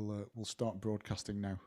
we'll start broadcasting now.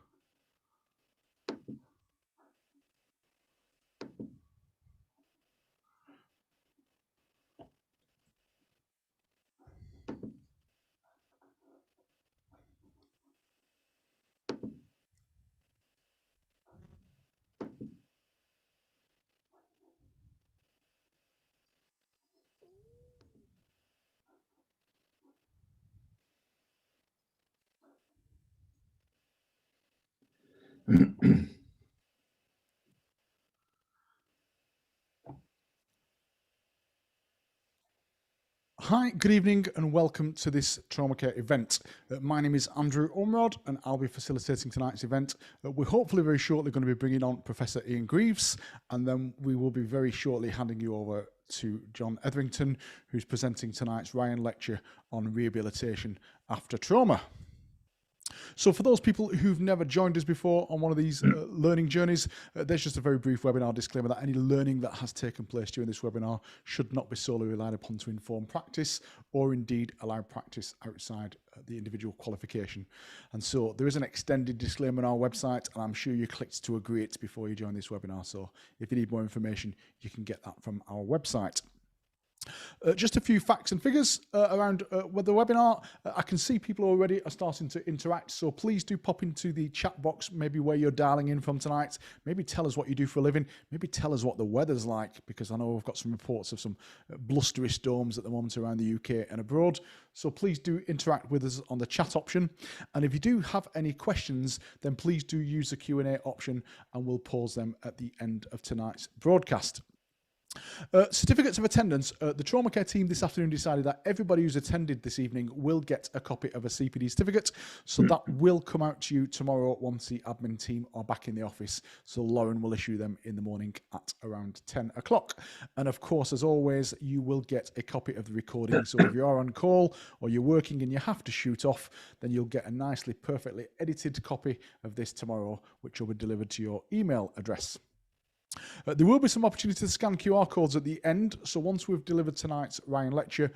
Hi, good evening and welcome to this Trauma Care event. My name is Andrew Ormerod and I'll be facilitating tonight's event. We're hopefully very shortly going to be bringing on Professor Ian Greaves, and then we will be very shortly handing you over to John Etherington, who's presenting tonight's Ryan lecture on rehabilitation after trauma. So for those people who've never joined us before on one of these learning journeys, there's just a very brief webinar disclaimer that any learning that has taken place during this webinar should not be solely relied upon to inform practice or indeed allow practice outside the individual qualification. And so there is an extended disclaimer on our website, and I'm sure you clicked to agree it before you join this webinar. So if you need more information, you can get that from our website. Just a few facts and figures around with the webinar. I can see people already are starting to interact, so please do pop into the chat box, maybe where you're dialing in from tonight. Maybe tell us what you do for a living. Maybe tell us what the weather's like, because I know we've got some reports of some blustery storms at the moment around the UK and abroad. So please do interact with us on the chat option. And if you do have any questions, then please do use the Q&A option and we'll pause them at the end of tonight's broadcast. Certificates of attendance. The Trauma Care team this afternoon decided that everybody who's attended this evening will get a copy of a CPD certificate. So that will come out to you tomorrow once the admin team are back in the office. So Lauren will issue them in the morning at around 10 o'clock. And of course, as always, you will get a copy of the recording. So if you are on call or you're working and you have to shoot off, then you'll get a nicely, perfectly edited copy of this tomorrow, which will be delivered to your email address. There will be some opportunity to scan QR codes at the end. So once we've delivered tonight's Ryan lecture,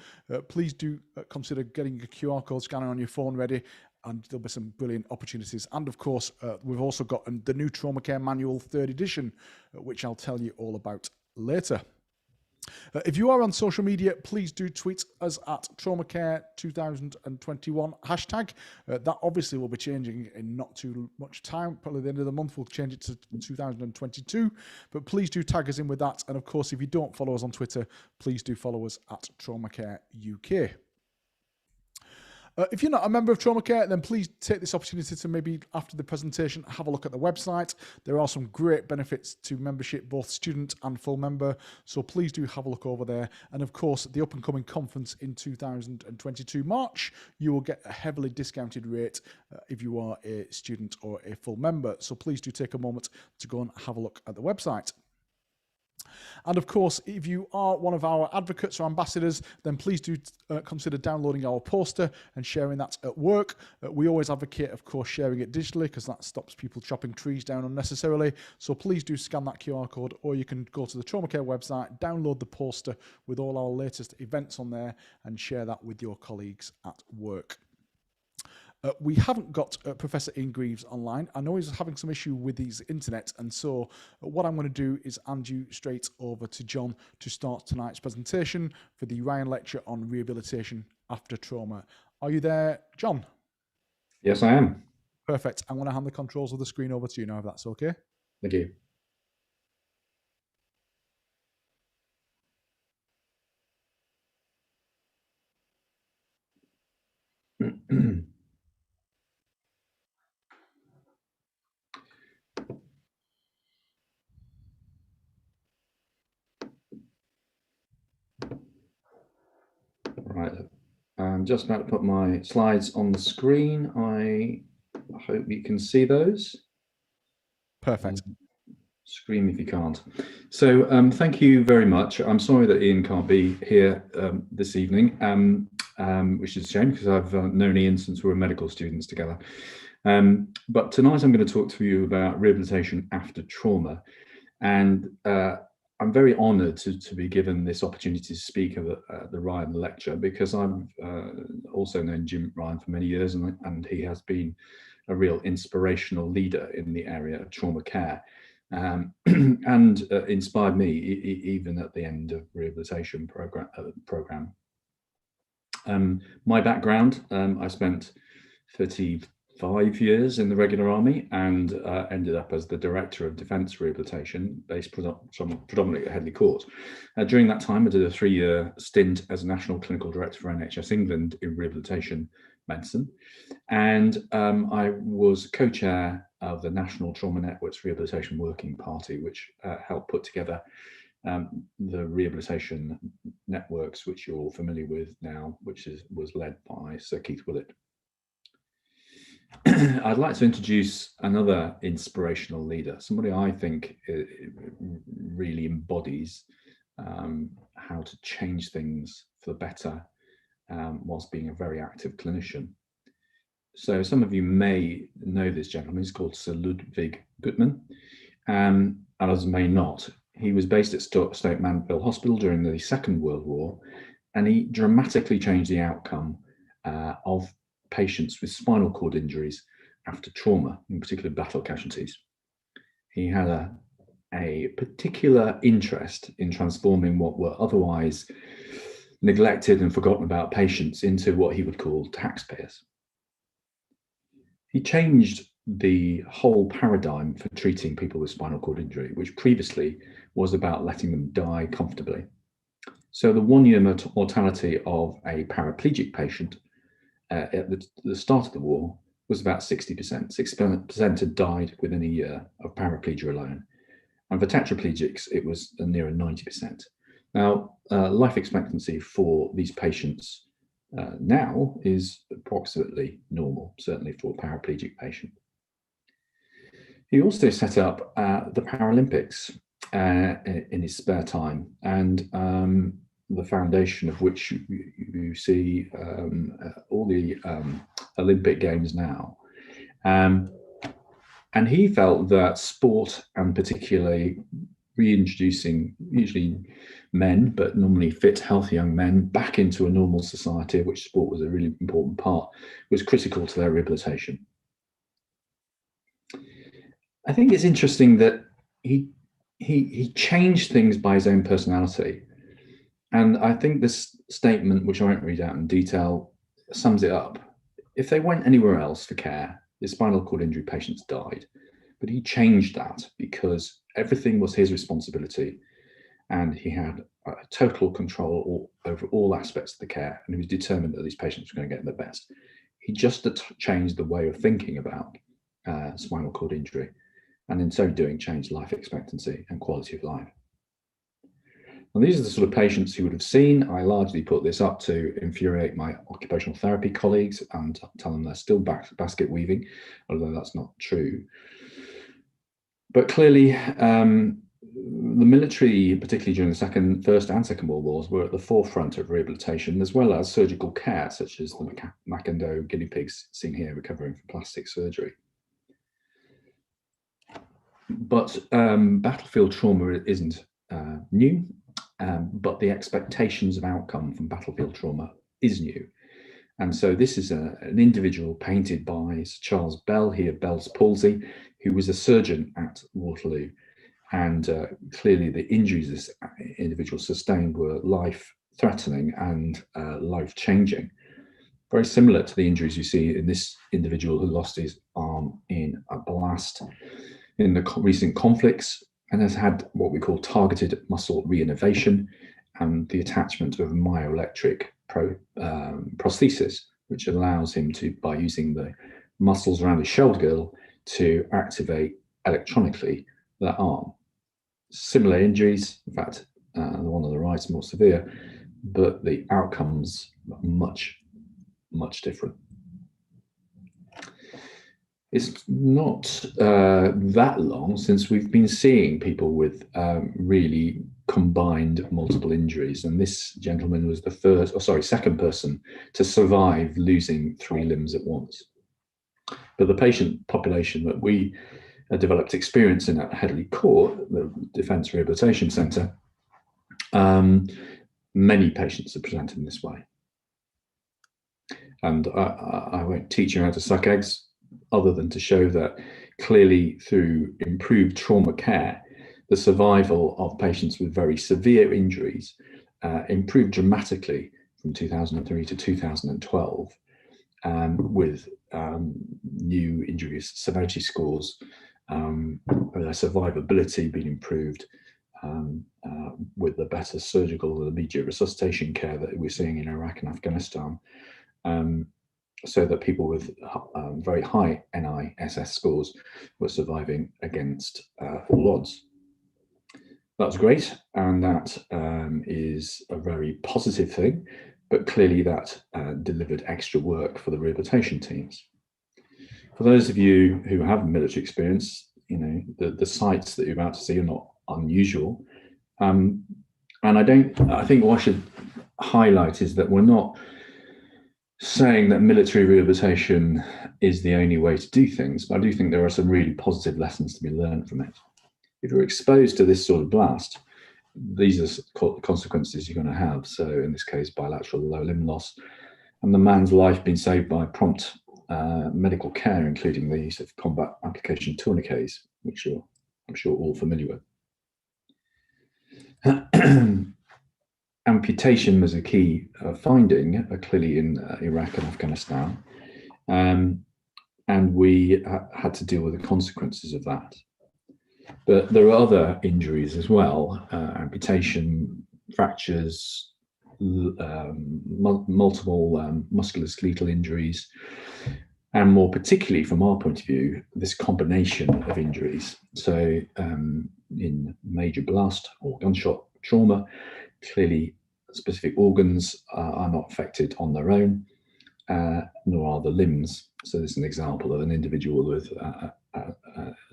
please do consider getting a QR code scanner on your phone ready, and there'll be some brilliant opportunities. And of course, we've also got the new Trauma Care Manual 3rd edition, which I'll tell you all about later. If you are on social media, please do tweet us at TraumaCare2021 hashtag. That obviously will be changing in not too much time. Probably the end of the month we'll change it to 2022. But please do tag us in with that. And of course, if you don't follow us on Twitter, please do follow us at TraumaCare UK. If you're not a member of Trauma Care, then please take this opportunity to maybe after the presentation have a look at the website. There are some great benefits to membership, both student and full member. So please do have a look over there. And of course, the up and coming conference in 2022 March, you will get a heavily discounted rate if you are a student or a full member. So please do take a moment to go and have a look at the website. And of course, if you are one of our advocates or ambassadors, then please do consider downloading our poster and sharing that at work. We always advocate, of course, sharing it digitally because that stops people chopping trees down unnecessarily. So please do scan that QR code, or you can go to the Trauma Care website, download the poster with all our latest events on there and share that with your colleagues at work. We haven't got Professor Ian Greaves online. I know he's having some issue with his internet, and so what I'm going to do is hand you straight over to John to start tonight's presentation for the Ryan lecture on rehabilitation after trauma. Are you there, John? Yes, I am. Perfect. I'm going to hand the controls of the screen over to you now, if that's okay. Thank you. Right, I'm just about to put my slides on the screen. I hope you can see those. Perfect. Scream if you can't. So thank you very much. I'm sorry that Ian can't be here this evening, which is a shame because I've known Ian since we were medical students together. But tonight I'm going to talk to you about rehabilitation after trauma. And I'm very honoured to be given this opportunity to speak at the Ryan Lecture, because I've also known Jim Ryan for many years, and he has been a real inspirational leader in the area of trauma care, and inspired me even at the end of rehabilitation program. My background, I spent 35 years in the regular army, and ended up as the Director of Defence Rehabilitation, based predominantly at Headley Court. During that time, I did a 3-year stint as National Clinical Director for NHS England in rehabilitation medicine, and I was co-chair of the National Trauma Network's Rehabilitation Working Party, which helped put together the rehabilitation networks, which you're all familiar with now, which was led by Sir Keith Willett. I'd like to introduce another inspirational leader, somebody I think really embodies how to change things for the better whilst being a very active clinician. So some of you may know this gentleman. He's called Sir Ludwig Guttmann, and others may not. He was based at Stoke Mandeville Hospital during the Second World War, and he dramatically changed the outcome of patients with spinal cord injuries after trauma, in particular battle casualties. He had a particular interest in transforming what were otherwise neglected and forgotten about patients into what he would call taxpayers. He changed the whole paradigm for treating people with spinal cord injury, which previously was about letting them die comfortably. So the 1-year mortality of a paraplegic patient at the start of the war was about 60%. 6% had died within a year of paraplegia alone. And for tetraplegics, it was nearer 90%. Now, life expectancy for these patients now is approximately normal, certainly for a paraplegic patient. He also set up the Paralympics in his spare time, and the foundation of which you see all the Olympic Games now. And he felt that sport, and particularly reintroducing usually men, but normally fit, healthy young men, back into a normal society, of which sport was a really important part, was critical to their rehabilitation. I think it's interesting that he changed things by his own personality. And I think this statement, which I won't read out in detail, sums it up. If they went anywhere else for care, the spinal cord injury patients died. But he changed that because everything was his responsibility, and he had total control over all aspects of the care, and he was determined that these patients were going to get the best. He just changed the way of thinking about spinal cord injury, and in so doing changed life expectancy and quality of life. And these are the sort of patients you would have seen. I largely put this up to infuriate my occupational therapy colleagues and tell them they're still basket weaving, although that's not true. But clearly, the military, particularly during the First and Second World Wars, were at the forefront of rehabilitation, as well as surgical care, such as the Macondo guinea pigs seen here recovering from plastic surgery. But battlefield trauma isn't new, but the expectations of outcome from battlefield trauma is new. And so this is an individual painted by Sir Charles Bell, he had Bell's palsy, who was a surgeon at Waterloo. And clearly the injuries this individual sustained were life-threatening and life-changing. Very similar to the injuries you see in this individual who lost his arm in a blast in the recent conflicts, and has had what we call targeted muscle reinnervation and the attachment of a myoelectric prosthesis, which allows him to, by using the muscles around his shoulder girdle, to activate electronically that arm. Similar injuries, in fact, the one on the right is more severe, but the outcomes are much, much different. It's not that long since we've been seeing people with really combined multiple injuries, and this gentleman was the second person to survive losing 3 limbs at once. But the patient population that we developed experience in at Headley Court, the Defence Rehabilitation Centre, many patients are presented in this way. And I won't teach you how to suck eggs, other than to show that clearly through improved trauma care, the survival of patients with very severe injuries improved dramatically from 2003 to 2012, with new injury severity scores, their survivability being improved, with the better surgical and immediate resuscitation care that we're seeing in Iraq and Afghanistan, so that people with very high NISS scores were surviving against all odds. That's great, and that is a very positive thing, but clearly that delivered extra work for the rehabilitation teams. For those of you who have military experience, you know, the sites that you're about to see are not unusual. And I think what I should highlight is that we're not saying that military rehabilitation is the only way to do things, but I do think there are some really positive lessons to be learned from it. If you're exposed to this sort of blast, these are the consequences you're going to have. So in this case, bilateral lower limb loss, and the man's life being saved by prompt medical care, including the use of combat application tourniquets, which I'm sure all familiar with. Amputation was a key finding, clearly in Iraq and Afghanistan, and we had to deal with the consequences of that. But there are other injuries as well, amputation, fractures, multiple musculoskeletal injuries, and more particularly from our point of view, this combination of injuries. So in major blast or gunshot trauma, clearly specific organs are not affected on their own, nor are the limbs. So this is an example of an individual with a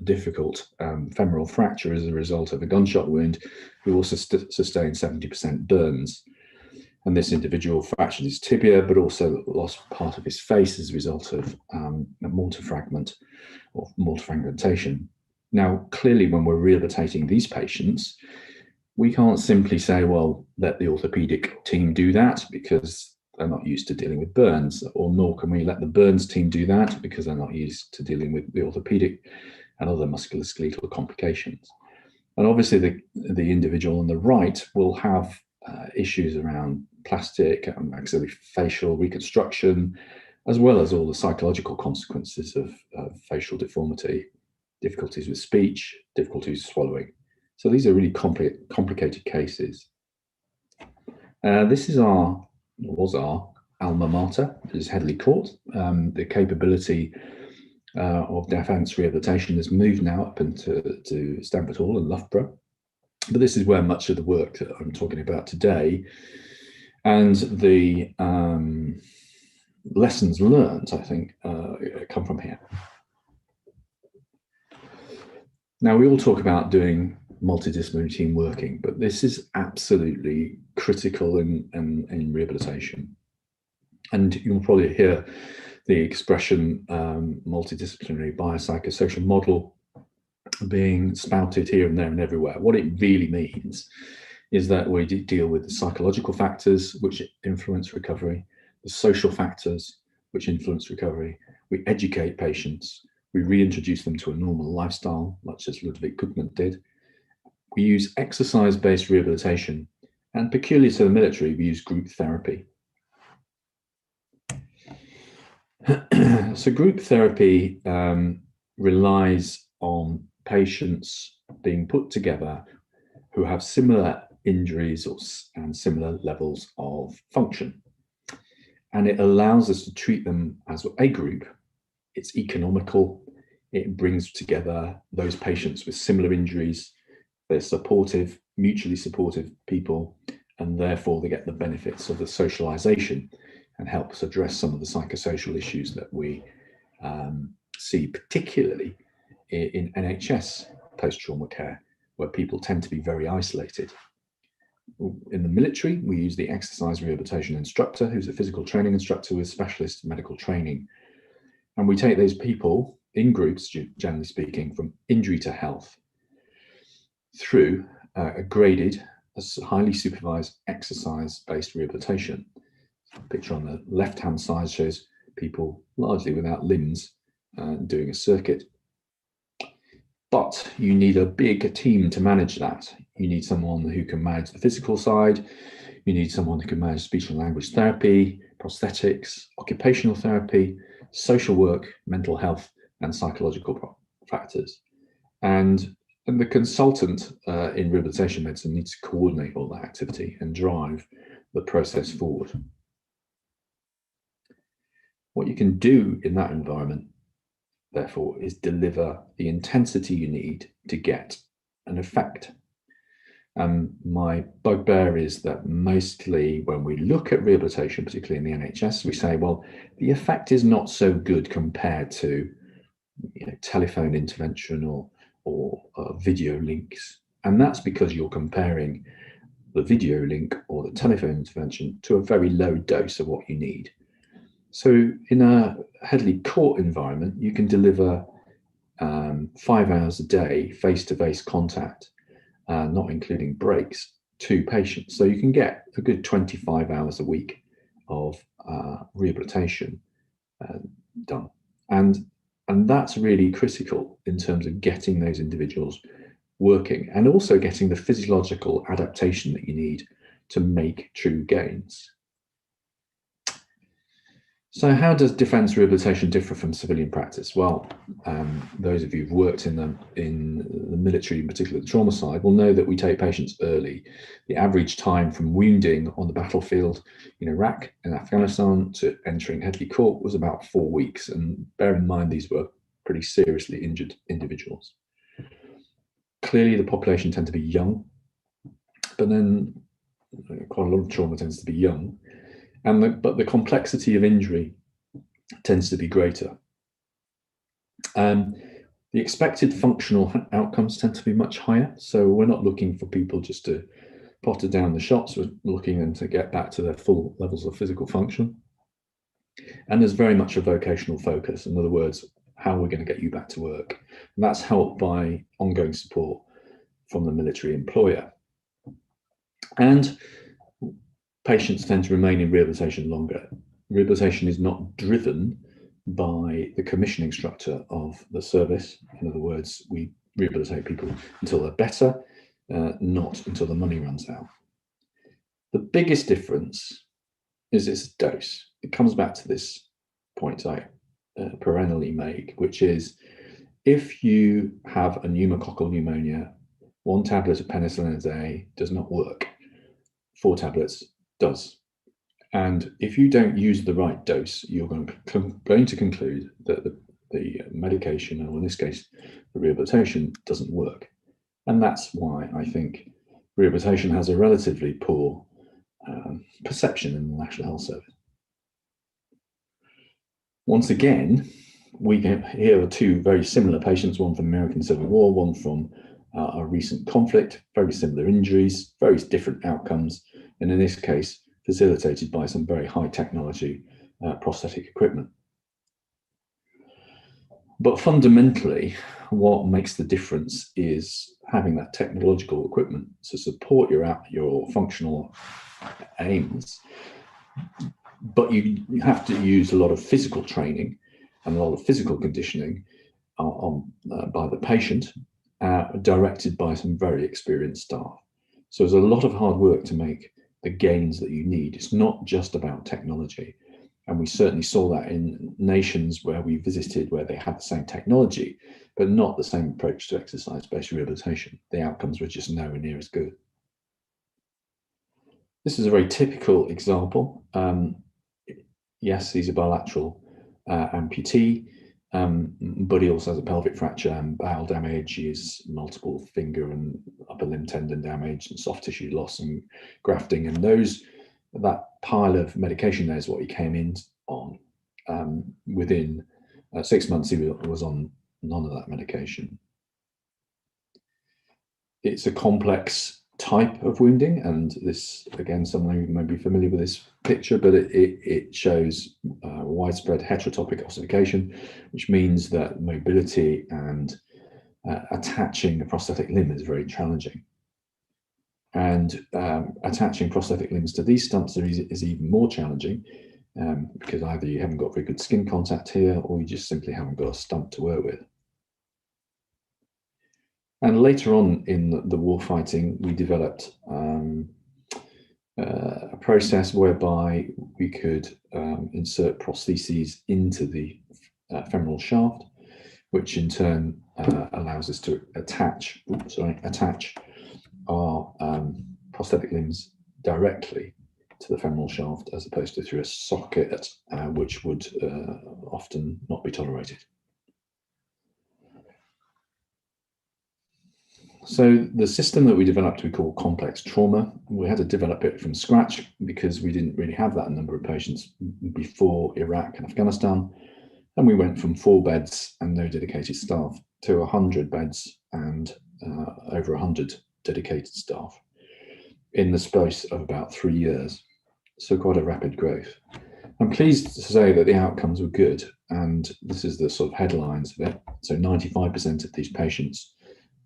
difficult femoral fracture as a result of a gunshot wound, who also sustained 70% burns. And this individual fractured his tibia, but also lost part of his face as a result of a mortar fragment or mortar fragmentation. Now, clearly, when we're rehabilitating these patients, we can't simply say, well, let the orthopedic team do that because they're not used to dealing with burns, or nor can we let the burns team do that because they're not used to dealing with the orthopedic and other musculoskeletal complications. And obviously the individual on the right will have issues around plastic, maxillofacial reconstruction, as well as all the psychological consequences of facial deformity, difficulties with speech, difficulties swallowing. So these are really complicated cases. This is was our alma mater, is Headley Court. The capability of defence rehabilitation has moved now up to Stamford Hall and Loughborough. But this is where much of the work that I'm talking about today and the lessons learned, I think, come from here. Now, we all talk about doing multidisciplinary team working, but this is absolutely critical in rehabilitation. And you'll probably hear the expression multidisciplinary biopsychosocial model being spouted here and there and everywhere. What it really means is that we deal with the psychological factors which influence recovery, the social factors which influence recovery. We educate patients, we reintroduce them to a normal lifestyle, much as Ludwig Guttmann did. We use exercise-based rehabilitation, and peculiar to the military, we use group therapy. So group therapy relies on patients being put together who have similar injuries and similar levels of function. And it allows us to treat them as a group. It's economical. It brings together those patients with similar injuries. They're supportive, mutually supportive people, and therefore they get the benefits of the socialization and helps address some of the psychosocial issues that we see, particularly in NHS post-trauma care, where people tend to be very isolated. In the military, we use the exercise rehabilitation instructor, who's a physical training instructor with specialist medical training. And we take those people in groups, generally speaking, from injury to health through a graded, highly supervised exercise-based rehabilitation. The picture on the left-hand side shows people largely without limbs doing a circuit. But you need a big team to manage that. You need someone who can manage the physical side. You need someone who can manage speech and language therapy, prosthetics, occupational therapy, social work, mental health, and psychological factors. And the consultant in rehabilitation medicine needs to coordinate all that activity and drive the process forward. What you can do in that environment, therefore, is deliver the intensity you need to get an effect. My bugbear is that mostly when we look at rehabilitation, particularly in the NHS, we say, well, the effect is not so good compared to telephone intervention or video links. And that's because you're comparing the video link or the telephone intervention to a very low dose of what you need. So in a Headley Court environment, you can deliver 5 hours a day face-to-face contact, not including breaks, to patients. So you can get a good 25 hours a week of rehabilitation done. And that's really critical in terms of getting those individuals working and also getting the physiological adaptation that you need to make true gains. So how does defence rehabilitation differ from civilian practice? Well, those of you who've worked in the military, in particular the trauma side, will know that we take patients early. The average time from wounding on the battlefield in Iraq and Afghanistan to entering Headley Court was about 4 weeks. And bear in mind, these were pretty seriously injured individuals. Clearly, the population tend to be young, but then quite a lot of trauma tends to be young. But the complexity of injury tends to be greater. The expected functional outcomes tend to be much higher. So we're not looking for people just to potter down the shots. We're looking them to get back to their full levels of physical function. And there's very much a vocational focus. In other words, how we're going to get you back to work. And that's helped by ongoing support from the military employer. And patients tend to remain in rehabilitation longer. Rehabilitation is not driven by the commissioning structure of the service. In other words, we rehabilitate people until they're better, not until the money runs out. The biggest difference is its dose. It comes back to this point I perennially make, which is if you have a pneumococcal pneumonia, 1 tablet of penicillin a day does not work. 4 tablets does. And if you don't use the right dose, you're going to conclude that the medication, or in this case, the rehabilitation, doesn't work. And that's why I think rehabilitation has a relatively poor perception in the National Health Service. Once again, here are 2 very similar patients, one from the American Civil War, one from a recent conflict, very similar injuries, very different outcomes, and in this case, facilitated by some very high technology prosthetic equipment. But fundamentally, what makes the difference is having that technological equipment to support your functional aims. But you have to use a lot of physical training and a lot of physical conditioning by the patient, directed by some very experienced staff. So there's a lot of hard work to make the gains that you need. It's not just about technology. And we certainly saw that in nations where we visited, where they had the same technology, but not the same approach to exercise-based rehabilitation. The outcomes were just nowhere near as good. This is a very typical example. Yes, he's a bilateral amputee, but he also has a pelvic fracture and bowel damage. He has multiple finger and upper limb tendon damage and soft tissue loss and grafting. And that pile of medication there is what he came in on. Within 6 months, he was on none of that medication. It's a complex type of wounding, and this, again, someone who may be familiar with this picture, but it shows widespread heterotopic ossification, which means that mobility and attaching a prosthetic limb is very challenging. And attaching prosthetic limbs to these stumps is even more challenging, because either you haven't got very good skin contact here, or you just simply haven't got a stump to work with. And later on in the warfighting, we developed a process whereby we could insert prostheses into the femoral shaft, which in turn allows us to attach our prosthetic limbs directly to the femoral shaft, as opposed to through a socket, which would often not be tolerated. So the system that we developed we call complex trauma. We had to develop it from scratch because we didn't really have that number of patients before Iraq and Afghanistan. And we went from 4 beds and no dedicated staff to 100 beds and over 100 dedicated staff in the space of about 3 years. So quite a rapid growth. I'm pleased to say that the outcomes were good, and this is the sort of headlines of it. So 95% of these patients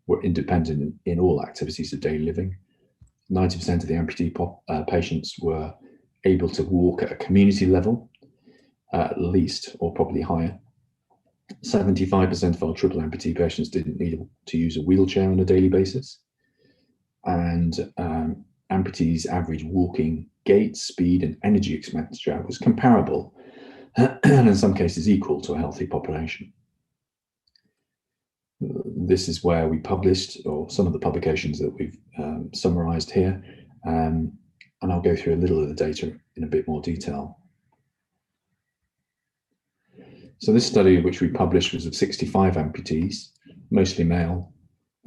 were independent in all activities of daily living. 90% of the amputee patients were able to walk at a community level, at least, or probably higher. 75% of our triple amputee patients didn't need to use a wheelchair on a daily basis. And amputees' average walking gait, speed, and energy expenditure was comparable, and in some cases equal, to a healthy population. This is where we published, or some of the publications that we've summarized here, and I'll go through a little of the data in a bit more detail. So this study, which we published, was of 65 amputees, mostly male,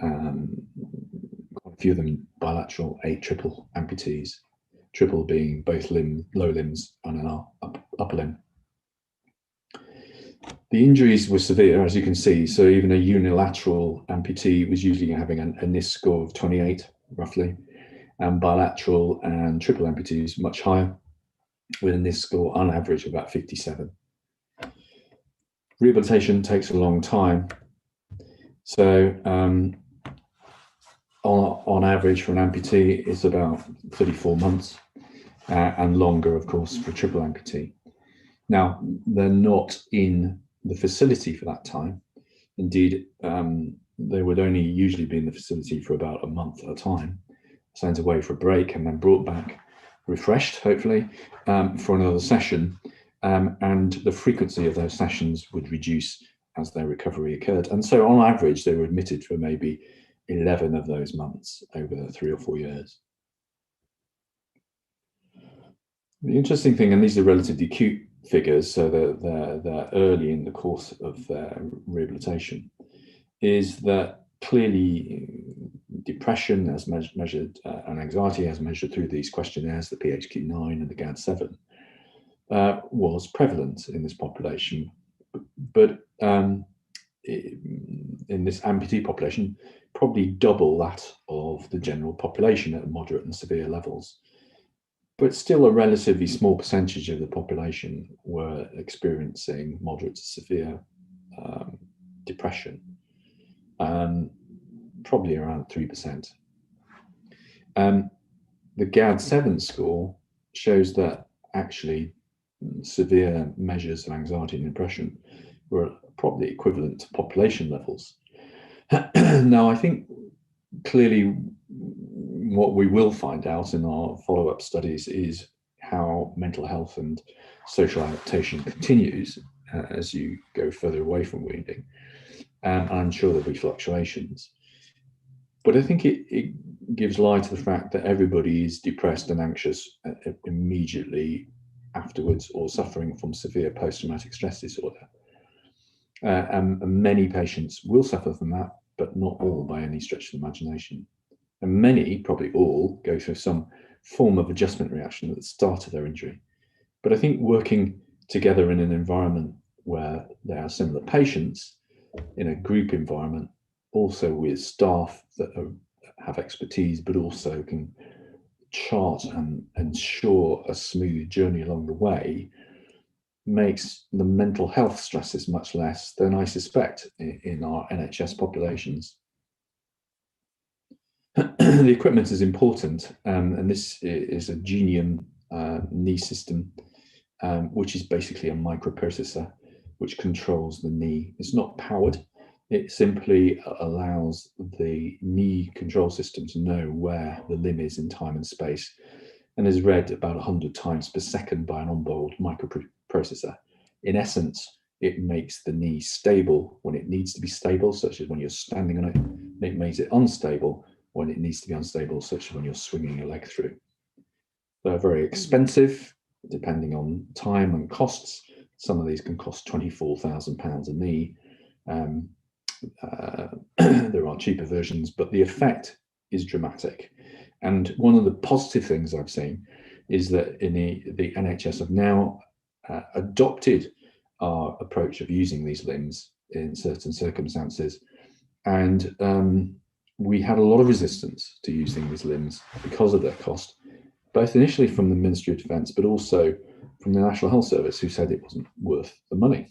quite a few of them bilateral, 8 triple amputees, triple being both low limbs and an upper limb. The injuries were severe, as you can see. So even a unilateral amputee was usually having a NIST score of 28, roughly, and bilateral and triple amputees much higher, with a NIST score on average of about 57. Rehabilitation takes a long time. So on average for an amputee, it's about 34 months, and longer, of course, for a triple amputee. Now, they're not in the facility for that time. Indeed, they would only usually be in the facility for about a month at a time, sent away for a break and then brought back refreshed, hopefully, for another session. And the frequency of those sessions would reduce as their recovery occurred. And so on average, they were admitted for maybe 11 of those months over the 3 or 4 years. The interesting thing, and these are relatively acute figures, so they're early in the course of their rehabilitation, is that clearly depression as measured and anxiety as measured through these questionnaires, the PHQ-9 and the GAD-7, was prevalent in this population, but in this amputee population, probably double that of the general population at moderate and severe levels. But still a relatively small percentage of the population were experiencing moderate to severe depression, probably around 3%. The GAD-7 score shows that actually severe measures of anxiety and depression were probably equivalent to population levels. Now, I think clearly what we will find out in our follow-up studies is how mental health and social adaptation continues as you go further away from wounding. And I'm sure there'll be fluctuations. But I think it gives light to the fact that everybody is depressed and anxious immediately afterwards, or suffering from severe post-traumatic stress disorder. And many patients will suffer from that, but not all by any stretch of the imagination. And many, probably all, go through some form of adjustment reaction at the start of their injury. But I think working together in an environment where there are similar patients, in a group environment, also with staff that are have expertise, but also can chart and ensure a smooth journey along the way, makes the mental health stresses much less than I suspect in our NHS populations. The equipment is important, and this is a Genium knee system, which is basically a microprocessor which controls the knee. It's not powered. It simply allows the knee control system to know where the limb is in time and space, and is read about 100 times per second by an onboard microprocessor. In essence, it makes the knee stable when it needs to be stable, such as when you're standing on it. It makes it unstable when it needs to be unstable, such as when you're swinging your leg through. They're very expensive, depending on time and costs. Some of these can cost £24,000 a knee. There are cheaper versions, but the effect is dramatic. And one of the positive things I've seen is that in the NHS have now adopted our approach of using these limbs in certain circumstances. And we had a lot of resistance to using these limbs because of their cost, both initially from the Ministry of Defence, but also from the National Health Service, who said it wasn't worth the money.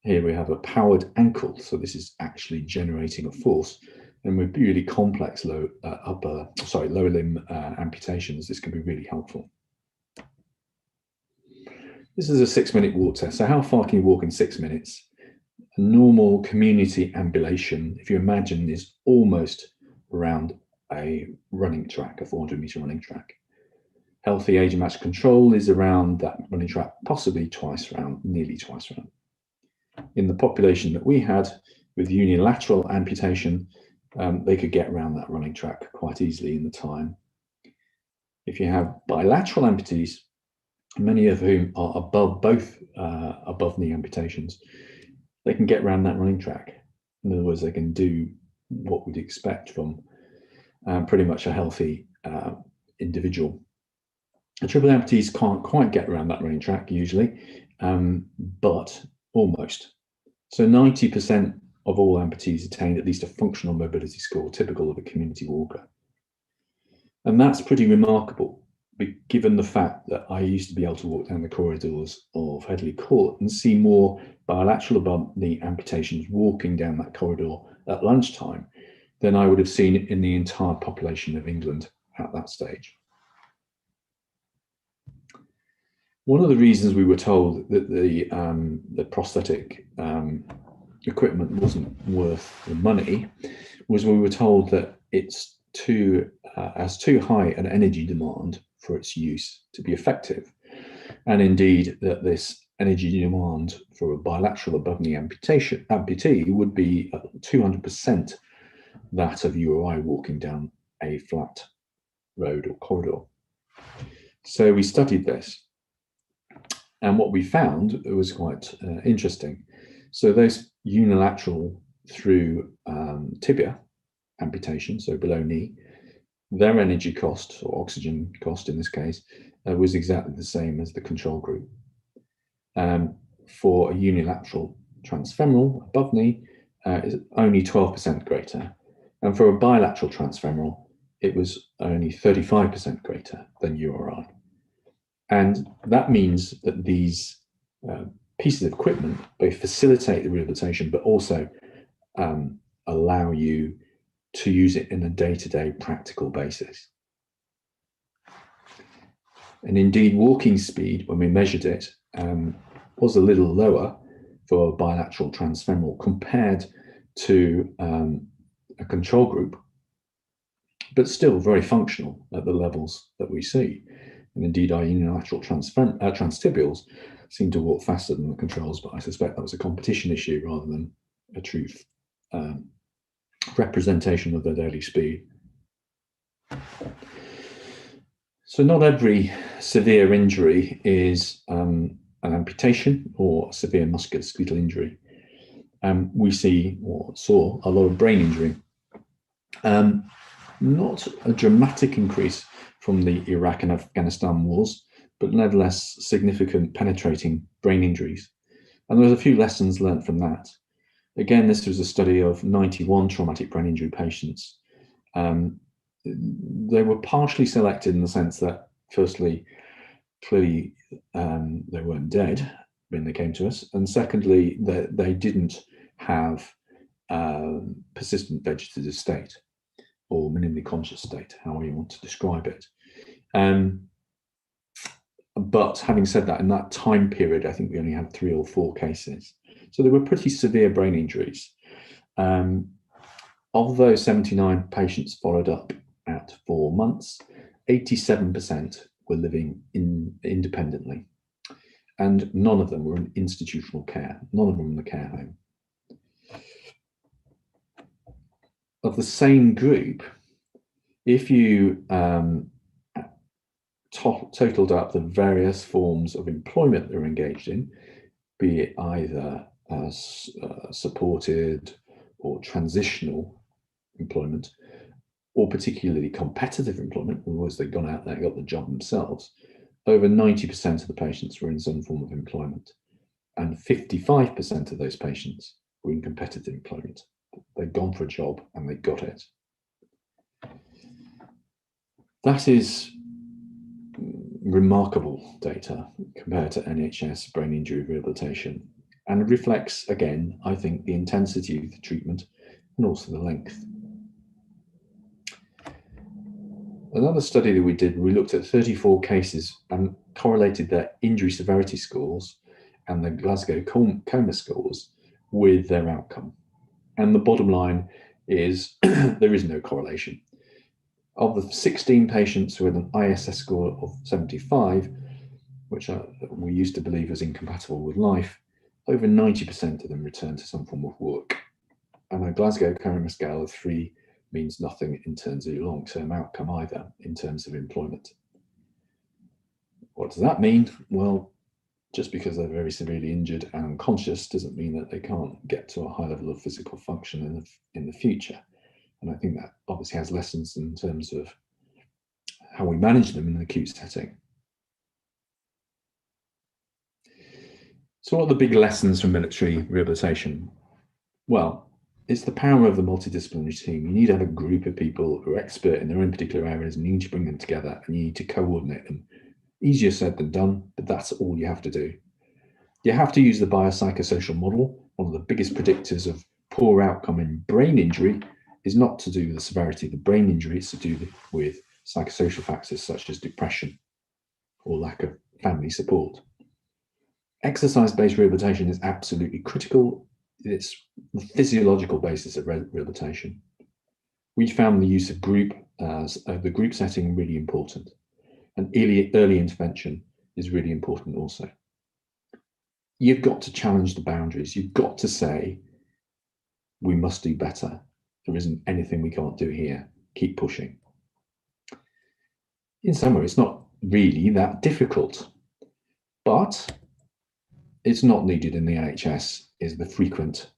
Here we have a powered ankle, so this is actually generating a force. And with really complex lower limb amputations, this can be really helpful. This is a 6-minute walk test. So how far can you walk in 6 minutes? A normal community ambulation, if you imagine, is almost around a running track, a 400-meter running track. Healthy age match control is around that running track, possibly twice round, nearly twice round. In the population that we had with unilateral amputation, they could get around that running track quite easily in the time. If you have bilateral amputees, many of whom are above both above knee amputations, they can get around that running track. In other words, they can do what we'd expect from pretty much a healthy individual. The triple amputees can't quite get around that running track usually, but almost. So 90% of all amputees attain at least a functional mobility score, typical of a community walker. And that's pretty remarkable, given the fact that I used to be able to walk down the corridors of Headley Court and see more bilateral above knee amputations walking down that corridor at lunchtime than I would have seen in the entire population of England at that stage. One of the reasons we were told that the prosthetic equipment wasn't worth the money was we were told that it's has too high an energy demand for its use to be effective, and indeed that this energy demand for a bilateral above knee amputee would be 200% that of you or I walking down a flat road or corridor. So we studied this. And what we found was quite interesting. So those unilateral through tibia amputation, so below knee, their energy cost, or oxygen cost in this case, was exactly the same as the control group. For a unilateral transfemoral above knee, is only 12% greater. And for a bilateral transfemoral, it was only 35% greater than you or I. And that means that these pieces of equipment both facilitate the rehabilitation, but also allow you to use it in a day-to-day practical basis. And indeed, walking speed, when we measured it, was a little lower for bilateral transfemoral compared to a control group, but still very functional at the levels that we see. And indeed, our unilateral transtibials seem to walk faster than the controls, but I suspect that was a competition issue rather than a true representation of their daily speed. So not every severe injury is an amputation or severe musculoskeletal injury. We see or saw a lot of brain injury. Not a dramatic increase from the Iraq and Afghanistan wars, but nevertheless significant penetrating brain injuries. And there's a few lessons learned from that. Again, this was a study of 91 traumatic brain injury patients. They were partially selected in the sense that, firstly, clearly they weren't dead when they came to us, and secondly, they didn't have persistent vegetative state or minimally conscious state, however you want to describe it. But having said that, in that time period, I think we only had 3 or 4 cases. So they were pretty severe brain injuries. Of those 79 patients followed up at 4 months, 87% were living independently. And none of them were in institutional care, none of them in the care home. Of the same group, if you totaled up the various forms of employment they were engaged in, be it either supported or transitional employment, or particularly competitive employment, in other words, they'd gone out there and got the job themselves, over 90% of the patients were in some form of employment, and 55% of those patients were in competitive employment. They'd gone for a job and they got it. That is remarkable data compared to NHS brain injury rehabilitation, and reflects, again, I think, the intensity of the treatment and also the length. Another study that we did, we looked at 34 cases and correlated their injury severity scores and the Glasgow coma scores with their outcome. And the bottom line is there is no correlation. Of the 16 patients who had an ISS score of 75, which we used to believe was incompatible with life, over 90% of them returned to some form of work. And a Glasgow coma scale of 3 means nothing in terms of your long-term outcome either, in terms of employment. What does that mean? Well, just because they're very severely injured and unconscious doesn't mean that they can't get to a high level of physical function in the future. And I think that obviously has lessons in terms of how we manage them in an acute setting. So what are the big lessons from military rehabilitation? Well, it's the power of the multidisciplinary team. You need to have a group of people who are expert in their own particular areas, and you need to bring them together and you need to coordinate them. Easier said than done, but that's all you have to do. You have to use the biopsychosocial model. One of the biggest predictors of poor outcome in brain injury is not to do with the severity of the brain injury, it's to do with psychosocial factors such as depression or lack of family support. Exercise-based rehabilitation is absolutely critical. It's the physiological basis of rehabilitation. We found the use of the group setting really important, and early intervention is really important also. You've got to challenge the boundaries. You've got to say, we must do better. There isn't anything we can't do here. Keep pushing. In some way, it's not really that difficult, but it's not needed in the NHS, is the frequent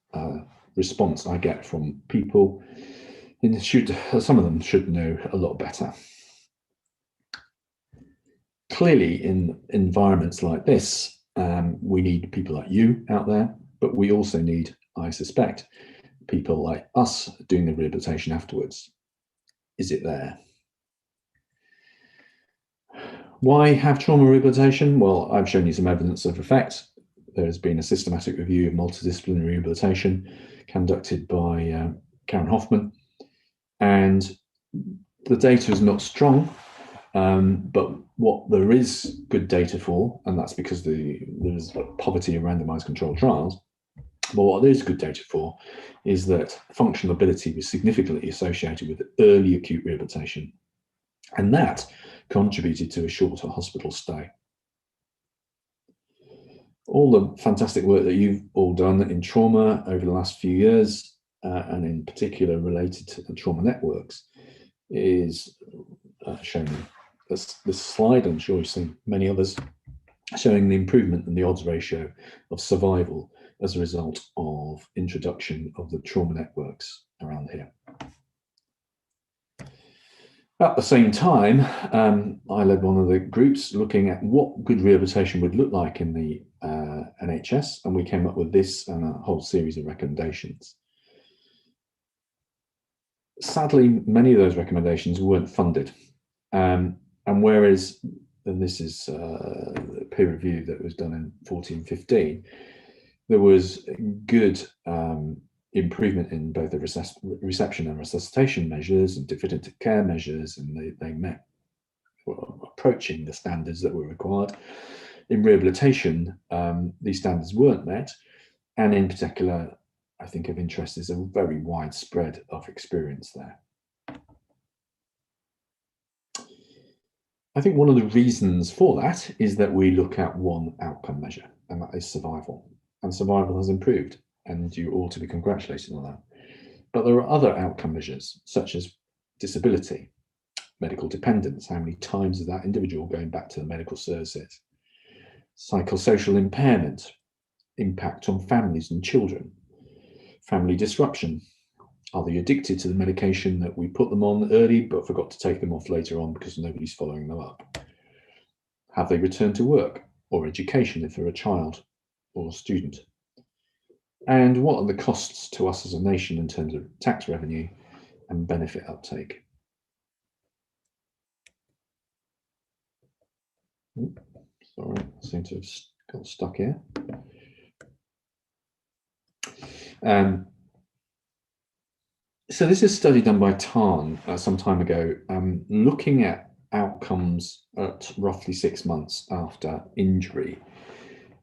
response I get from people. And some of them should know a lot better. Clearly, in environments like this, we need people like you out there, but we also need, I suspect, people like us doing the rehabilitation afterwards. Is it there? Why have trauma rehabilitation? Well, I've shown you some evidence of effect. There has been a systematic review of multidisciplinary rehabilitation conducted by Karen Hoffman, and the data is not strong, but what there is good data for, and that's because there's poverty of randomized controlled trials, but what there is good data for is that functional ability was significantly associated with early acute rehabilitation, and that contributed to a shorter hospital stay. All the fantastic work that you've all done in trauma over the last few years, and in particular related to the trauma networks, is shown in this slide. I'm sure you've seen many others, showing the improvement in the odds ratio of survival as a result of introduction of the trauma networks around here. At the same time, I led one of the groups looking at what good rehabilitation would look like in the NHS, and we came up with this and a whole series of recommendations. Sadly, many of those recommendations weren't funded. And whereas, and this is a peer review that was done in 14-15, there was good improvement in both the reception and resuscitation measures and definitive care measures, and they met approaching the standards that were required. In rehabilitation, these standards weren't met, and in particular, I think of interest is a very wide spread of experience there. I think one of the reasons for that is that we look at one outcome measure, and that is survival. And survival has improved, and you ought to be congratulated on that. But there are other outcome measures, such as disability, medical dependence, how many times is that individual going back to the medical services, psychosocial impairment, impact on families and children, family disruption. Are they addicted to the medication that we put them on early but forgot to take them off later on because nobody's following them up? Have they returned to work or education if they're a child or a student? And what are the costs to us as a nation in terms of tax revenue and benefit uptake? Sorry, I seem to have got stuck here. So this is a study done by Tarn some time ago, looking at outcomes at roughly 6 months after injury.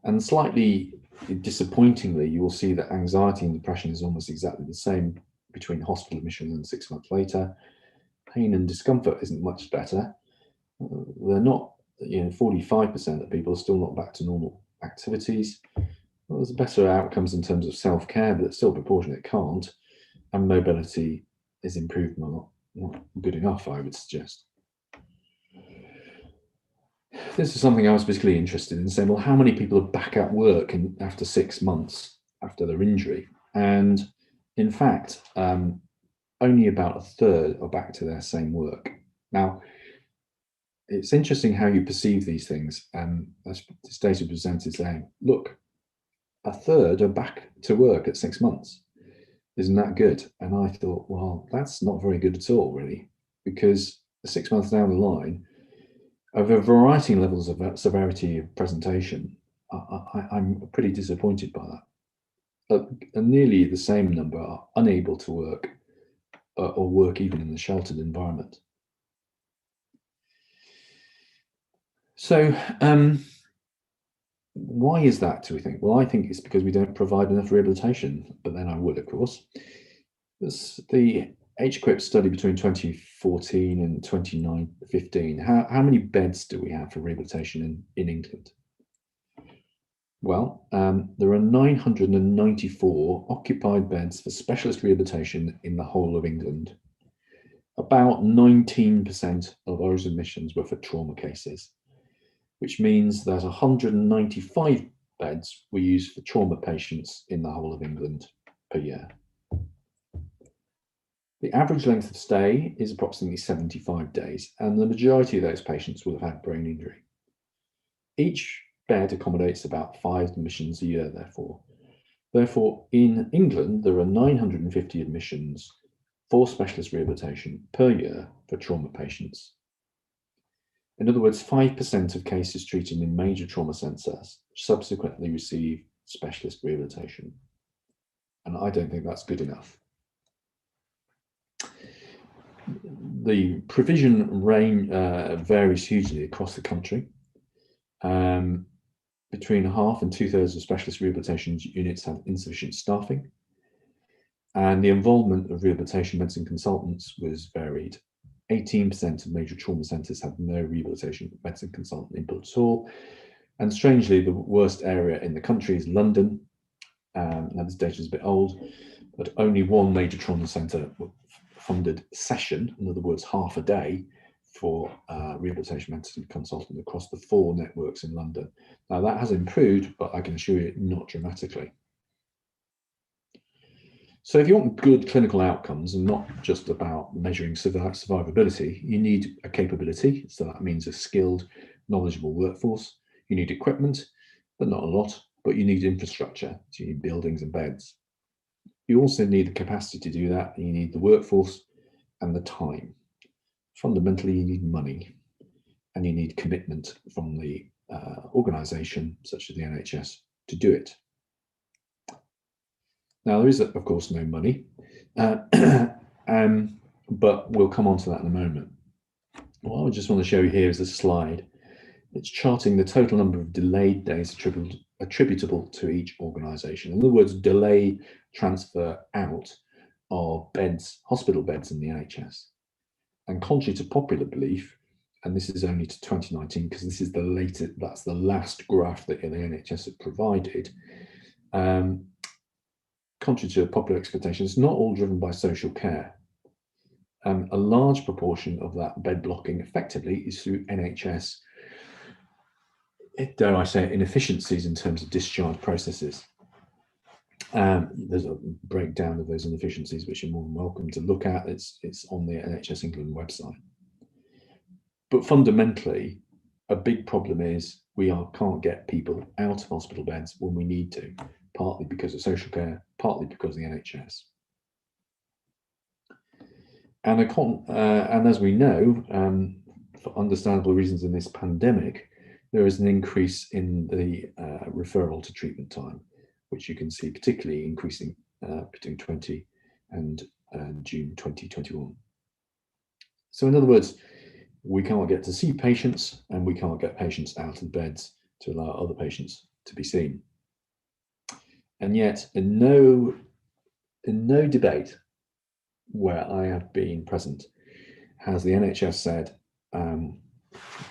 And slightly disappointingly, you will see that anxiety and depression is almost exactly the same between hospital admission and 6 months later. Pain and discomfort isn't much better. They're not, 45% of people are still not back to normal activities. Well, there's better outcomes in terms of self-care, but it's still proportionate can't. And mobility is improved, not good enough, I would suggest. This is something I was particularly interested in, saying, well, how many people are back at work after 6 months after their injury? And in fact, only about a third are back to their same work. Now, it's interesting how you perceive these things. And this data presented saying, look, a third are back to work at 6 months. Isn't that good? And I thought, well, that's not very good at all, really, because 6 months down the line, of a variety of levels of severity of presentation, I'm pretty disappointed by that. Nearly the same number are unable to work or work even in the sheltered environment. So why is that, do we think? Well, I think it's because we don't provide enough rehabilitation, but then I would, of course. The HQIP study between 2014 and 2015, how many beds do we have for rehabilitation in England? Well, there are 994 occupied beds for specialist rehabilitation in the whole of England. About 19% of those admissions were for trauma cases, which means that 195 beds were used for trauma patients in the whole of England per year. The average length of stay is approximately 75 days, and the majority of those patients will have had brain injury. Each bed accommodates about 5 admissions a year, therefore. Therefore, in England, there are 950 admissions for specialist rehabilitation per year for trauma patients. In other words, 5% of cases treated in major trauma centres subsequently receive specialist rehabilitation. And I don't think that's good enough. The provision range varies hugely across the country. Between half and 2/3 of specialist rehabilitation units have insufficient staffing. And the involvement of rehabilitation medicine consultants was varied. 18% of major trauma centres have no rehabilitation medicine consultant input at all. And strangely, the worst area in the country is London. Now this data is a bit old, but only one major trauma centre funded session, in other words, half a day, for rehabilitation medicine consultant across the 4 networks in London. Now that has improved, but I can assure you not dramatically. So if you want good clinical outcomes and not just about measuring survivability, you need a capability. So that means a skilled, knowledgeable workforce. You need equipment, but not a lot, but you need infrastructure. So you need buildings and beds. You also need the capacity to do that. You need the workforce and the time. Fundamentally, you need money and you need commitment from the organisation, such as the NHS, to do it. Now, there is, of course, no money, but we'll come on to that in a moment. What I just want to show you here is a slide. It's charting the total number of delayed days attributable to each organisation. In other words, delay transfer out of beds, hospital beds in the NHS. And contrary to popular belief, and this is only to 2019 because this is the latest, that's the last graph that the NHS have provided. Contrary to popular expectations, it's not all driven by social care. A large proportion of that bed blocking effectively is through NHS, dare I say, inefficiencies in terms of discharge processes. There's a breakdown of those inefficiencies, which you're more than welcome to look at. It's on the NHS England website. But fundamentally, a big problem is we can't get people out of hospital beds when we need to, partly because of social care, partly because of the NHS. And as we know, for understandable reasons in this pandemic, there is an increase in the referral to treatment time, which you can see particularly increasing between 20 and June 2021. So in other words, we can't get to see patients and we can't get patients out of beds to allow other patients to be seen. And yet in no debate where I have been present has the NHS said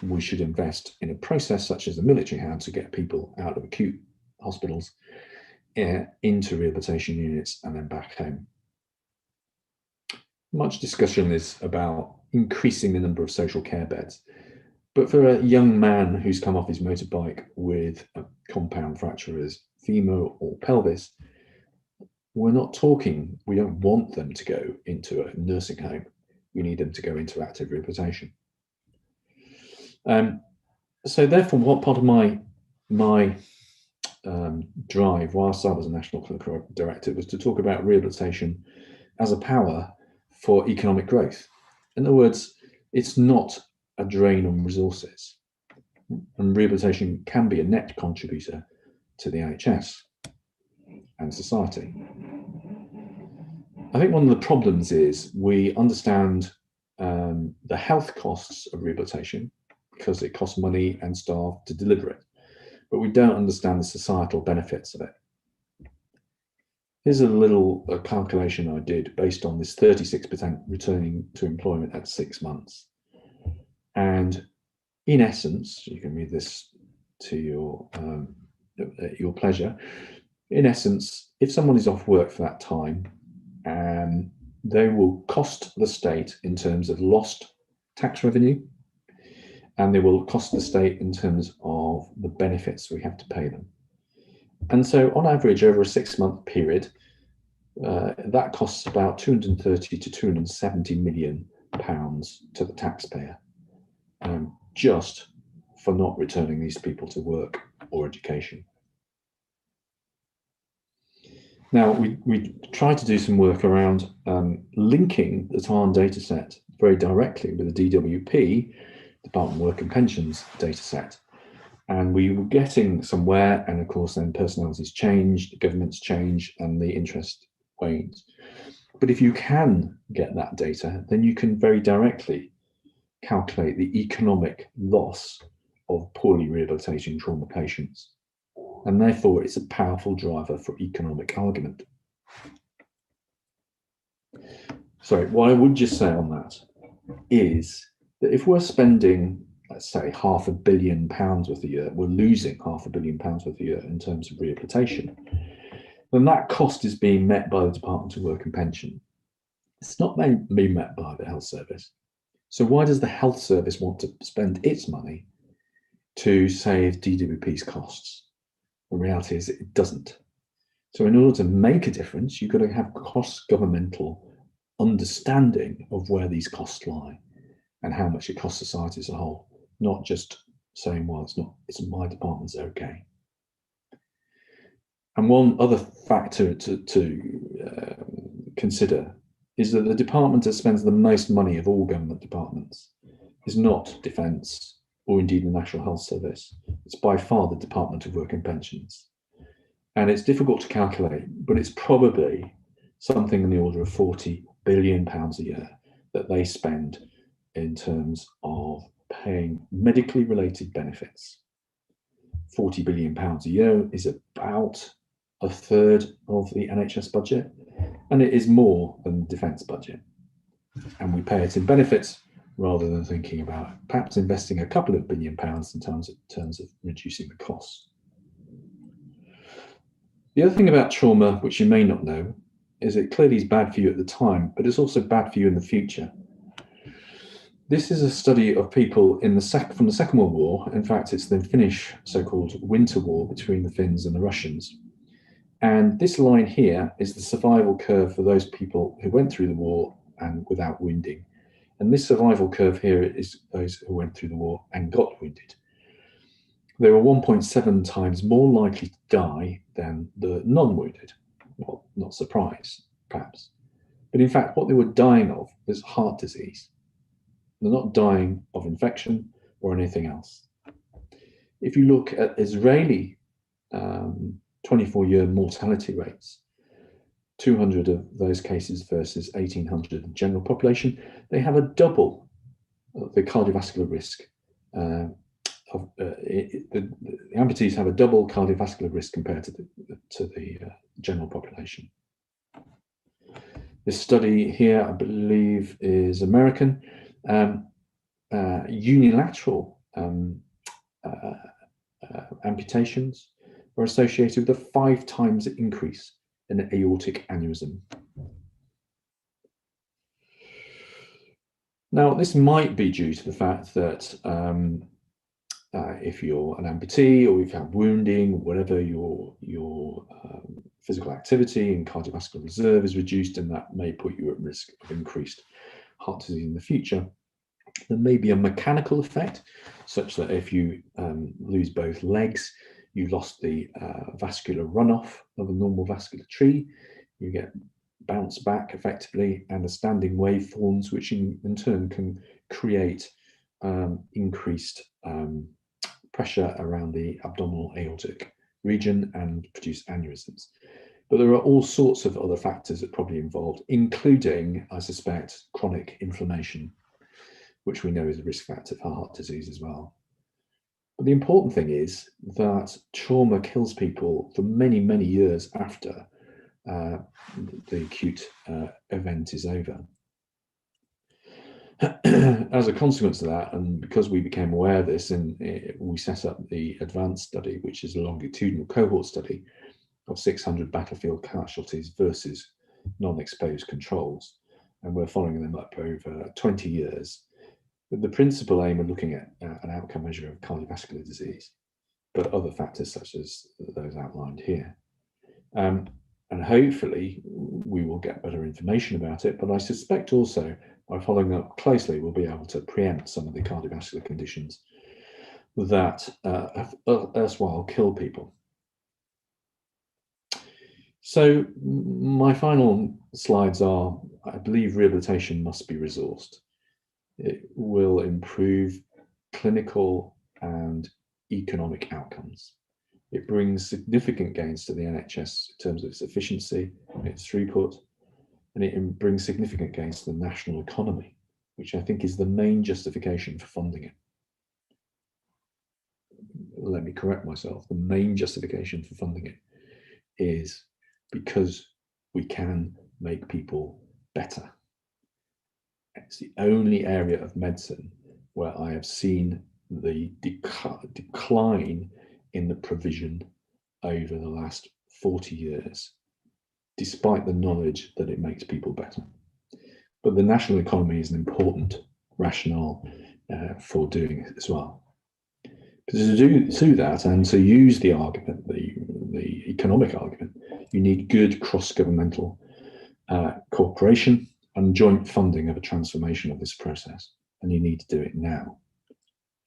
we should invest in a process such as the Military Rehab to get people out of acute hospitals into rehabilitation units and then back home. Much discussion is about increasing the number of social care beds. But for a young man who's come off his motorbike with a compound fracture of his femur or pelvis, we're not talking, we don't want them to go into a nursing home. We need them to go into active rehabilitation. So therefore, what part of my drive whilst I was a National Clinical Director was to talk about rehabilitation as a power for economic growth. In other words, it's not a drain on resources, and rehabilitation can be a net contributor to the NHS and society. I think one of the problems is we understand the health costs of rehabilitation because it costs money and staff to deliver it, but we don't understand the societal benefits of it. Here's a little calculation I did based on this 36% returning to employment at 6 months. And in essence, you can read this to your pleasure. In essence, if someone is off work for that time, they will cost the state in terms of lost tax revenue, and they will cost the state in terms of the benefits we have to pay them. And so on average, over a 6-month period, that costs about 230 to 270 million pounds to the taxpayer, just for not returning these people to work or education. Now, we tried to do some work around linking the TARN data set very directly with the DWP, Department of Work and Pensions data set. And we were getting somewhere, and of course then personalities changed, governments change, and the interest wanes. But if you can get that data, then you can very directly calculate the economic loss of poorly rehabilitating trauma patients. And therefore, it's a powerful driver for economic argument. So what I would just say on that is that if we're spending, let's say, £500 million worth a year, we're losing £500 million worth a year in terms of rehabilitation, then that cost is being met by the Department of Work and Pension. It's not being met by the health service. So why does the health service want to spend its money to save DWP's costs? The reality is it doesn't. So in order to make a difference, you've got to have cross-governmental understanding of where these costs lie and how much it costs society as a whole, not just saying, well, it's my department's okay. And one other factor to consider is that the department that spends the most money of all government departments is not Defence or indeed the National Health Service. It's by far the Department of Work and Pensions. And it's difficult to calculate, but it's probably something in the order of £40 billion a year that they spend in terms of paying medically related benefits. £40 billion a year is about a third of the NHS budget, and it is more than the defence budget. And we pay it in benefits rather than thinking about perhaps investing a couple of £1 billion in terms of reducing the costs. The other thing about trauma, which you may not know, is it clearly is bad for you at the time, but it's also bad for you in the future. This is a study of people from the Second World War. In fact, it's the Finnish so-called Winter War between the Finns and the Russians. And this line here is the survival curve for those people who went through the war and without wounding. And this survival curve here is those who went through the war and got wounded. They were 1.7 times more likely to die than the non-wounded. Well, not surprised, perhaps. But in fact, what they were dying of was heart disease. They're not dying of infection or anything else. If you look at Israeli 24-year mortality rates, 200 of those cases versus 1,800 of the general population, they have a double the cardiovascular risk. The amputees have a double cardiovascular risk compared to the general population. This study here, I believe, is American. Unilateral amputations are associated with a 5 times increase in an aortic aneurysm. Now, this might be due to the fact that if you're an amputee or you've had wounding, or whatever, your physical activity and cardiovascular reserve is reduced, and that may put you at risk of increased heart disease in the future. There may be a mechanical effect, such that if you lose both legs, you lost the vascular runoff of a normal vascular tree. You get bounced back effectively, and the standing wave forms, which in turn can create increased pressure around the abdominal aortic region and produce aneurysms. But there are all sorts of other factors that probably involved, including, I suspect, chronic inflammation, which we know is a risk factor for heart disease as well. But the important thing is that trauma kills people for many, many years after the acute event is over. As a consequence of that, and because we became aware of this, and we set up the advanced study, which is a longitudinal cohort study of 600 battlefield casualties versus non-exposed controls, and we're following them up over 20 years. The principal aim of looking at an outcome measure of cardiovascular disease, but other factors such as those outlined here. And hopefully we will get better information about it, but I suspect also by following up closely, we'll be able to preempt some of the cardiovascular conditions that erstwhile kill people. So my final slides are, I believe rehabilitation must be resourced. It will improve clinical and economic outcomes. It brings significant gains to the NHS in terms of its efficiency, its throughput, and it brings significant gains to the national economy, which I think is the main justification for funding it. Let me correct myself. The main justification for funding it is because we can make people better. It's the only area of medicine where I have seen the decline in the provision over the last 40 years, despite the knowledge that it makes people better. But the national economy is an important rationale for doing it as well, Because to do that and to use the argument, the economic argument, you need good cross-governmental cooperation and joint funding of a transformation of this process, and you need to do it now.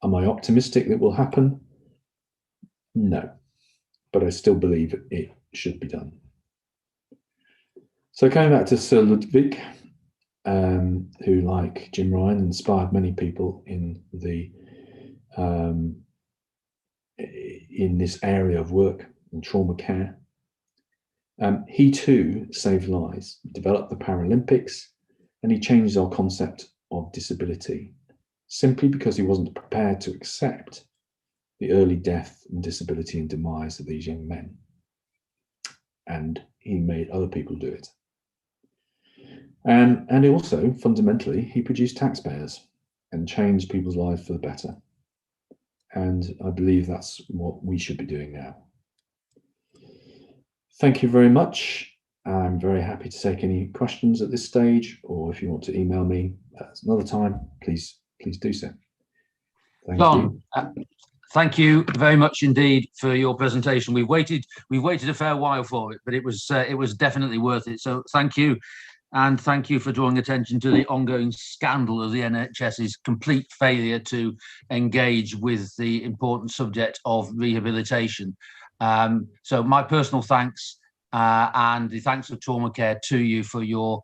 Am I optimistic that will happen? No, but I still believe it should be done. So coming back to Sir Ludwig, who, like Jim Ryan, inspired many people in this area of work in trauma care. He too saved lives, developed the Paralympics, and he changed our concept of disability simply because he wasn't prepared to accept the early death and disability and demise of these young men. And he made other people do it. And also, fundamentally, he produced taxpayers and changed people's lives for the better. And I believe that's what we should be doing now. Thank you very much. I'm very happy to take any questions at this stage, or if you want to email me at another time, please do so. Thank John, you. Thank you very much indeed for your presentation. We've waited a fair while for it, but it was definitely worth it. So thank you. And thank you for drawing attention to the ongoing scandal of the NHS's complete failure to engage with the important subject of rehabilitation. So my personal thanks and the thanks of Trauma Care to you for your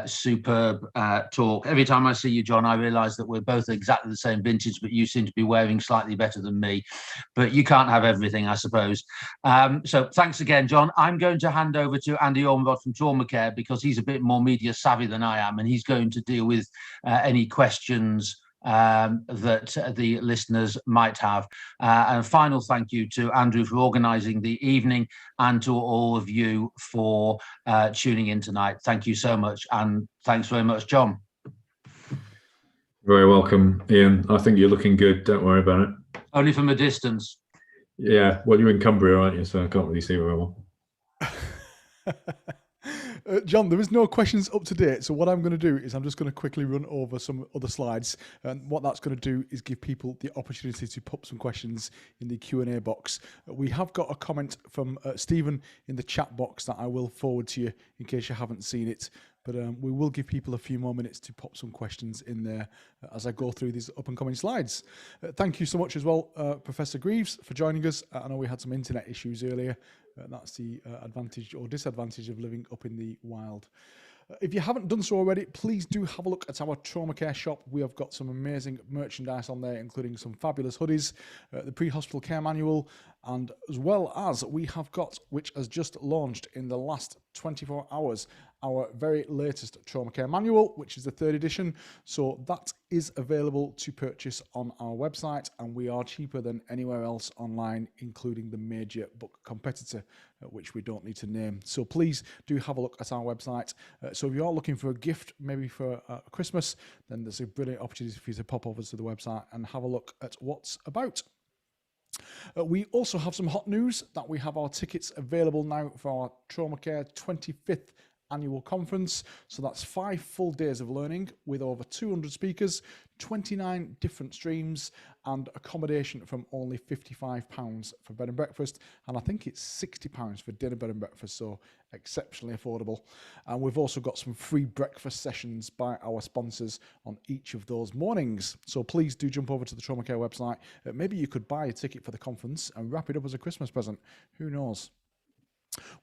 superb talk. Every time I see you, John, I realise that we're both exactly the same vintage, but you seem to be wearing slightly better than me. But you can't have everything, I suppose. So thanks again, John. I'm going to hand over to Andy Ormerod from Trauma Care because he's a bit more media savvy than I am, and he's going to deal with any questions that the listeners might have. And a final thank you to Andrew for organising the evening and to all of you for tuning in tonight. Thank you so much, and thanks very much, John. Very welcome, Ian. I think you're looking good. Don't worry about it. Only from a distance. Yeah, well, you're in Cumbria, aren't you? So I can't really see very well. John, there is no questions up to date, so what I'm going to do is I'm just going to quickly run over some other slides, and what that's going to do is give people the opportunity to pop some questions in the Q&A box. We have got a comment from Stephen in the chat box that I will forward to you in case you haven't seen it, but we will give people a few more minutes to pop some questions in there as I go through these up-and-coming slides. Thank you so much as well, Professor Greaves, for joining us. I know we had some internet issues earlier. That's the advantage or disadvantage of living up in the wild. If you haven't done so already, please do have a look at our Trauma Care shop. We have got some amazing merchandise on there, including some fabulous hoodies, the pre-hospital care manual, and as well as we have got, which has just launched in the last 24 hours, our very latest Trauma Care manual, which is the 3rd edition. So that is available to purchase on our website, and we are cheaper than anywhere else online, including the major book competitor, which we don't need to name. So please do have a look at our website. So if you are looking for a gift, maybe for Christmas, then there's a brilliant opportunity for you to pop over to the website and have a look at what's about. We also have some hot news that we have our tickets available now for our Trauma Care 25th annual conference. So that's 5 full days of learning with over 200 speakers, 29 different streams, and accommodation from only £55 for bed and breakfast. And I think it's £60 for dinner, bed and breakfast, so exceptionally affordable. And we've also got some free breakfast sessions by our sponsors on each of those mornings. So please do jump over to the Trauma Care website. Maybe you could buy a ticket for the conference and wrap it up as a Christmas present. Who knows?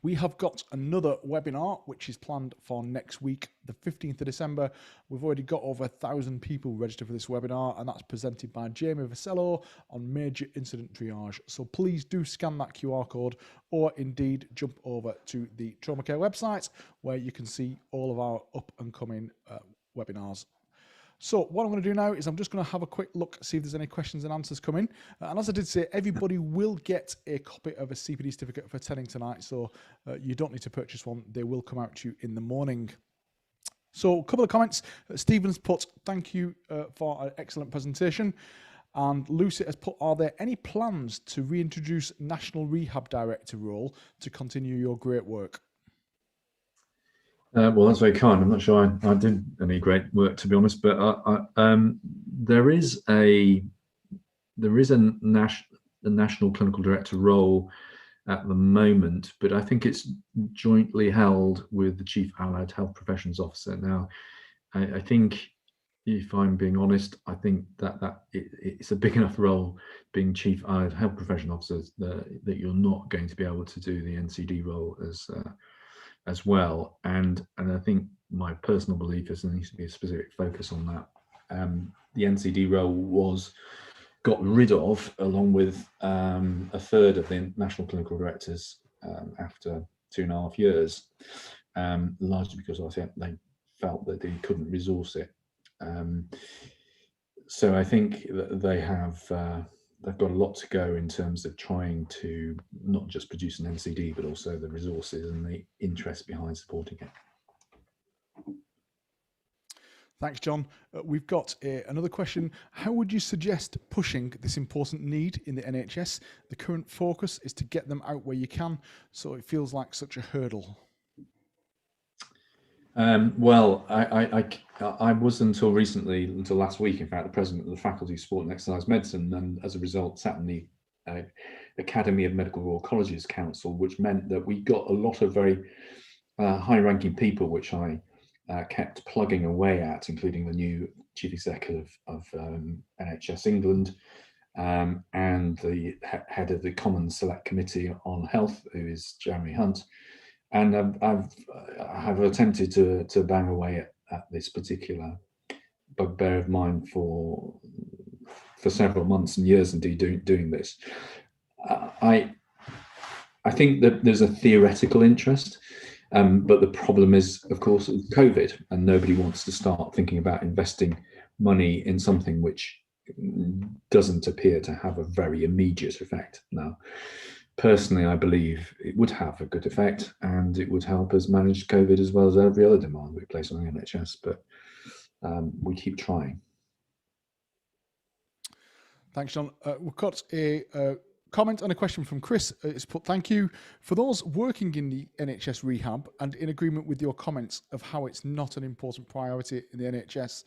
We have got another webinar which is planned for next week, the 15th of December. We've already got over 1,000 people registered for this webinar, and that's presented by Jamie Vasello on major incident triage. So please do scan that QR code, or indeed jump over to the Trauma Care website where you can see all of our up and coming webinars. So what I'm going to do now is I'm just going to have a quick look, see if there's any questions and answers coming. And as I did say, everybody will get a copy of a CPD certificate for attending tonight. So you don't need to purchase one. They will come out to you in the morning. So a couple of comments. Stephen's put, thank you for an excellent presentation. And Lucy has put, are there any plans to reintroduce National Rehab Director role to continue your great work? Well, that's very kind. I'm not sure I did any great work, to be honest, but there is a there is a national clinical director role at the moment, but I think it's jointly held with the Chief Allied Health Professions Officer. Now, I think, if I'm being honest, I think that it's a big enough role, being Chief Allied Health Profession Officer, that you're not going to be able to do the NCD role as well. And I think my personal belief is there needs to be a specific focus on that. The NCD role got rid of, along with a third of the national clinical directors after 2.5 years, largely because I think they felt that they couldn't resource it. So I think that they've got a lot to go in terms of trying to not just produce an NCD, but also the resources and the interest behind supporting it. Thanks, John. We've got another question. How would you suggest pushing this important need in the NHS? The current focus is to get them out where you can, so it feels like such a hurdle. Well, I was until last week, in fact, the president of the Faculty of Sport and Exercise Medicine, and as a result sat in the Academy of Medical Royal Colleges Council, which meant that we got a lot of very high-ranking people, which I kept plugging away at, including the new chief executive of NHS England, and the head of the Common Select Committee on Health, who is Jeremy Hunt. And I've attempted to bang away at this particular bugbear of mine for several months and years, indeed, doing this. I think that there's a theoretical interest, but the problem is, of course, COVID, and nobody wants to start thinking about investing money in something which doesn't appear to have a very immediate effect now. Personally, I believe it would have a good effect, and it would help us manage COVID as well as every other demand we place on the NHS, but we keep trying. Thanks, John. We've got a comment and a question from Chris. It's put, thank you. For those working in the NHS rehab and in agreement with your comments of how it's not an important priority in the NHS,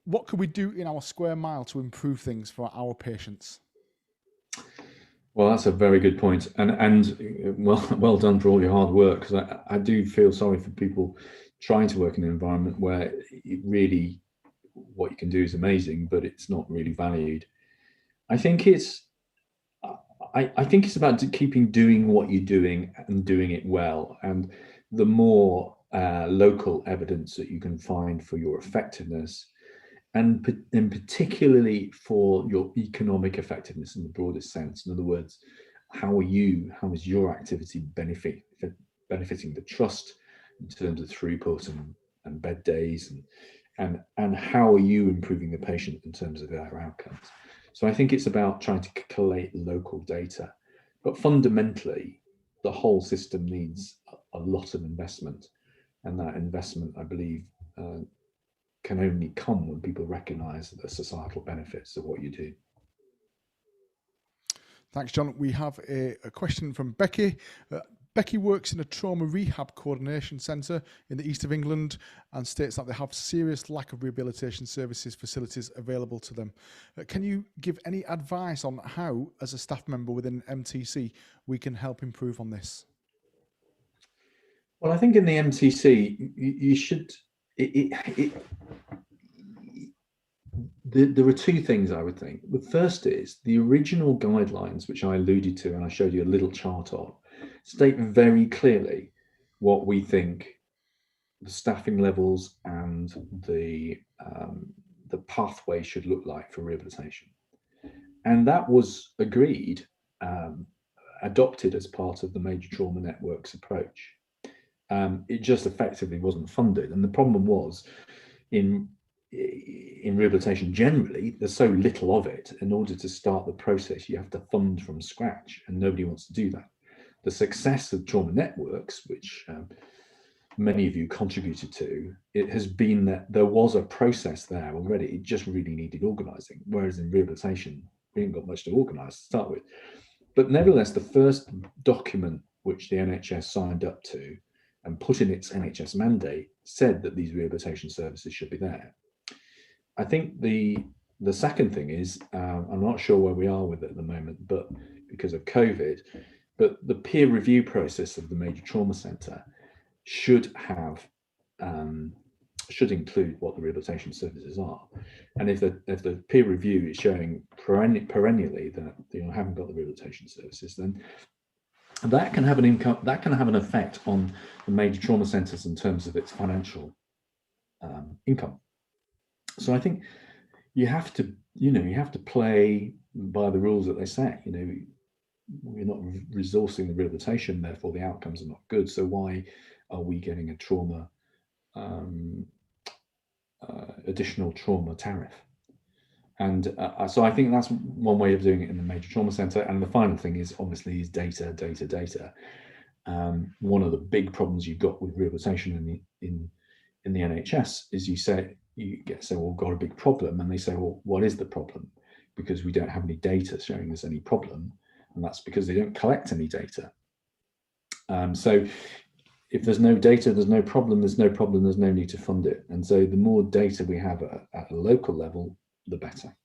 what could we do in our square mile to improve things for our patients? Well, that's a very good point, and well done for all your hard work, because I do feel sorry for people trying to work in an environment where it really, what you can do is amazing, but it's not really valued. I think it's about keeping doing what you're doing and doing it well, and the more local evidence that you can find for your effectiveness, and particularly for your economic effectiveness in the broadest sense. In other words, how is your activity benefiting the trust in terms of throughput and bed days, and how are you improving the patient in terms of their outcomes? So I think it's about trying to collate local data, but fundamentally, the whole system needs a lot of investment, and that investment, I believe, can only come when people recognise the societal benefits of what you do. Thanks, John. We have a question from Becky. Becky works in a trauma rehab coordination centre in the east of England and states that they have serious lack of rehabilitation services facilities available to them. Can you give any advice on how, as a staff member within MTC, we can help improve on this? Well, I think in the MTC, you should... There are two things I would think. The first is the original guidelines, which I alluded to and I showed you a little chart of, state very clearly what we think the staffing levels and the pathway should look like for rehabilitation. And that was agreed, adopted as part of the Major Trauma Network's approach. It just effectively wasn't funded. And the problem was, in rehabilitation generally, there's so little of it. In order to start the process, you have to fund from scratch, and nobody wants to do that. The success of trauma networks, which many of you contributed to, it has been that there was a process there already. It just really needed organising. Whereas in rehabilitation, we haven't got much to organise to start with. But nevertheless, the first document which the NHS signed up to and put in its NHS mandate said that these rehabilitation services should be there. I think the The second thing is, I'm not sure where we are with it at the moment, but because of COVID, but the peer review process of the major trauma centre should have should include what the rehabilitation services are. And if the peer review is showing perennially that haven't got the rehabilitation services, then that can have an effect on the major trauma centres in terms of its financial income. So I think you have to play by the rules that they set. We're not resourcing the rehabilitation, therefore the outcomes are not good. So why are we getting a trauma additional trauma tariff? And so I think that's one way of doing it in the major trauma centre. And the final thing is obviously data. One of the big problems you've got with rehabilitation in the NHS is you say, well, we've got a big problem, and they say, well, what is the problem? Because we don't have any data showing there's any problem, and that's because they don't collect any data. So if there's no data, there's no problem, there's no need to fund it. And so the more data we have at a local level, the better.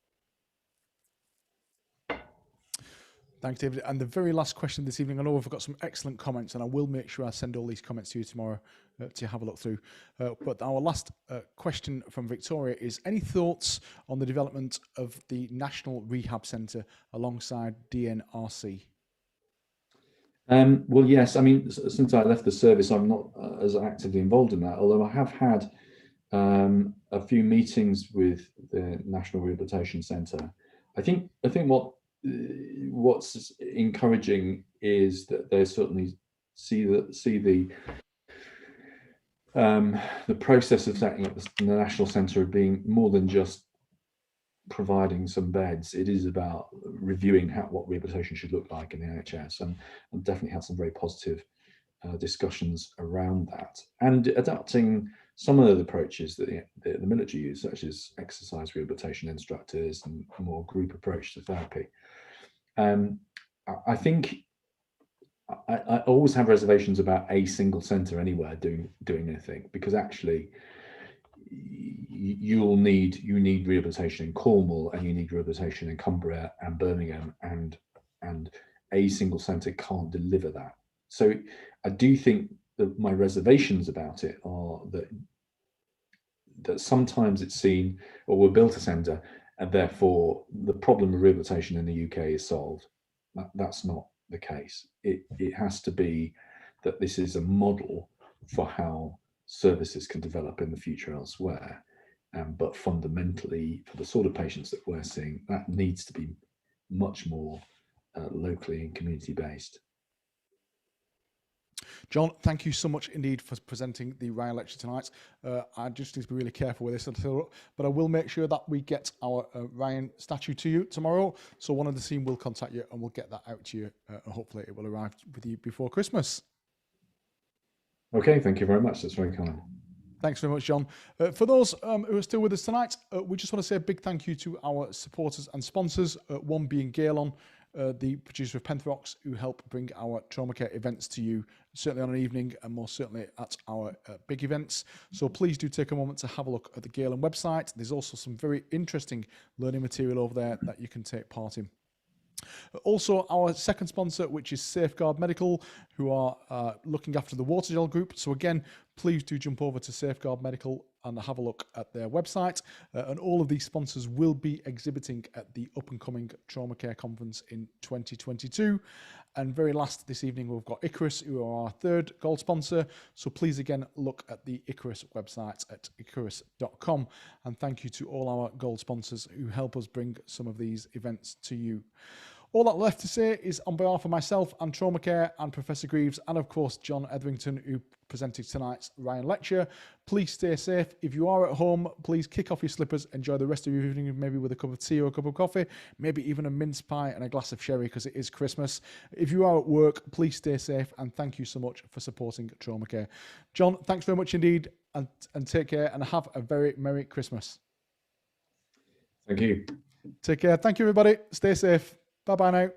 Thanks, David. And the very last question this evening, I know we've got some excellent comments, and I will make sure I send all these comments to you tomorrow to have a look through. But our last question from Victoria is, any thoughts on the development of the National Rehab Centre alongside Dnrc? Well, yes. I mean, since I left the service, I'm not as actively involved in that, although I have had a few meetings with the National Rehabilitation Centre. I think what's encouraging is that they certainly see the process of setting up the National Centre of being more than just providing some beds. It is about reviewing what rehabilitation should look like in the NHS, and definitely had some very positive discussions around that, and adapting some of the approaches that the military use, such as exercise rehabilitation instructors and a more group approach to therapy. I think I always have reservations about a single centre anywhere doing anything, because actually you need rehabilitation in Cornwall, and you need rehabilitation in Cumbria and Birmingham, and a single centre can't deliver that. So I do think that my reservations about it are that sometimes it's seen, or we'll build a centre and therefore the problem of rehabilitation in the UK is solved. That's not the case. It has to be that this is a model for how services can develop in the future elsewhere. But fundamentally, for the sort of patients that we're seeing, that needs to be much more locally and community based. John, thank you so much indeed for presenting the Ryan lecture tonight. I just need to be really careful with this, but I will make sure that we get our Ryan statue to you tomorrow. So one of the team will contact you, and we'll get that out to you. Hopefully it will arrive with you before Christmas. Okay, thank you very much. That's very kind. Thanks very much, John. For those who are still with us tonight, we just want to say a big thank you to our supporters and sponsors, one being Gaelon, the producer of Penthrox, who help bring our trauma care events to you, certainly on an evening and more certainly at our big events. So please do take a moment to have a look at the Gaelon website. There's also some very interesting learning material over there that you can take part in. Also, our second sponsor, which is Safeguard Medical, who are looking after the Watergel group. So again, please do jump over to Safeguard Medical and have a look at their website. And all of these sponsors will be exhibiting at the up-and-coming Trauma Care Conference in 2022. And very last this evening, we've got Icarus, who are our third gold sponsor. So please, again, look at the Icarus website at icarus.com. And thank you to all our gold sponsors who help us bring some of these events to you. All that left to say is, on behalf of myself and Trauma Care and Professor Greaves, and of course John Etherington, who presented tonight's Ryan lecture, please stay safe. If you are at home, please kick off your slippers, enjoy the rest of your evening, maybe with a cup of tea or a cup of coffee, maybe even a mince pie and a glass of sherry, because it is Christmas. If you are at work, please stay safe, and thank you so much for supporting Trauma Care. John, thanks very much indeed, and take care, and have a very Merry Christmas. Thank you. Take care. Thank you, everybody. Stay safe. Bye-bye now.